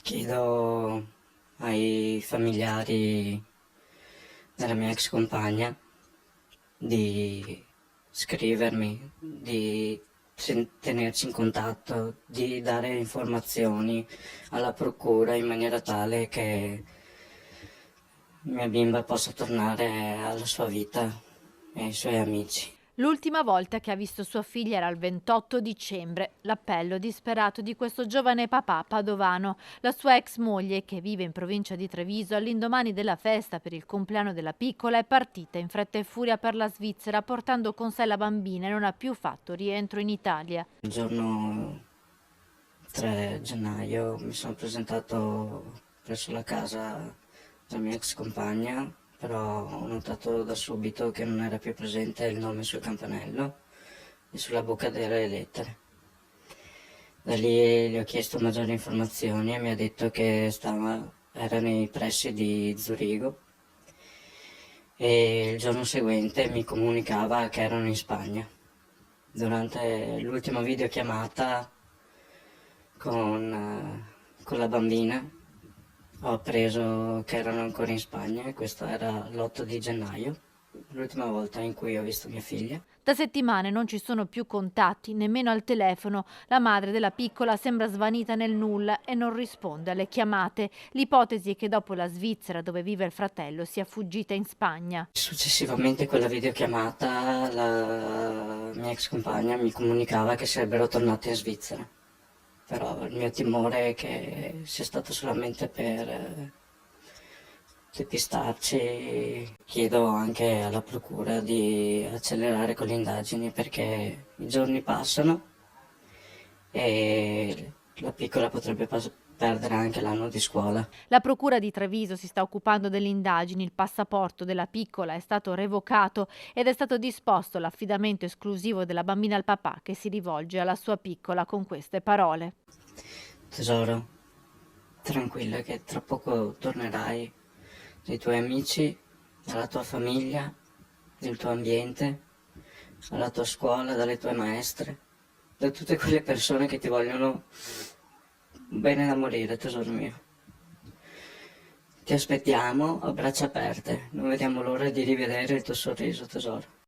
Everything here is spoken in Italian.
Chiedo ai familiari della mia ex compagna di scrivermi, di tenerci in contatto, di dare informazioni alla procura in maniera tale che mia bimba possa tornare alla sua vita e ai suoi amici. L'ultima volta che ha visto sua figlia era il 28 dicembre. L'appello disperato di questo giovane papà padovano. La sua ex moglie, che vive in provincia di Treviso, all'indomani della festa per il compleanno della piccola è partita in fretta e furia per la Svizzera portando con sé la bambina e non ha più fatto rientro in Italia. Il giorno 3 gennaio mi sono presentato presso la casa della mia ex compagna, però ho notato da subito che non era più presente il nome sul campanello e sulla buca delle lettere. Da lì gli ho chiesto maggiori informazioni e mi ha detto che era nei pressi di Zurigo e il giorno seguente mi comunicava che erano in Spagna. Durante l'ultima videochiamata con la bambina ho appreso che erano ancora in Spagna e questo era l'8 di gennaio, l'ultima volta in cui ho visto mia figlia. Da settimane non ci sono più contatti, nemmeno al telefono. La madre della piccola sembra svanita nel nulla e non risponde alle chiamate. L'ipotesi è che dopo la Svizzera, dove vive il fratello, sia fuggita in Spagna. Successivamente a quella videochiamata la mia ex compagna mi comunicava che sarebbero tornati in Svizzera, però il mio timore è che sia stato solamente per depistarci. Chiedo anche alla procura di accelerare con le indagini perché i giorni passano e la piccola potrebbe perdere anche l'anno di scuola. La procura di Treviso si sta occupando delle indagini. Il passaporto della piccola è stato revocato ed è stato disposto l'affidamento esclusivo della bambina al papà, che si rivolge alla sua piccola con queste parole. Tesoro, tranquilla che tra poco tornerai dai tuoi amici, dalla tua famiglia, del tuo ambiente, dalla tua scuola, dalle tue maestre, da tutte quelle persone che ti vogliono bene da morire, tesoro mio. Ti aspettiamo a braccia aperte, non vediamo l'ora di rivedere il tuo sorriso, tesoro.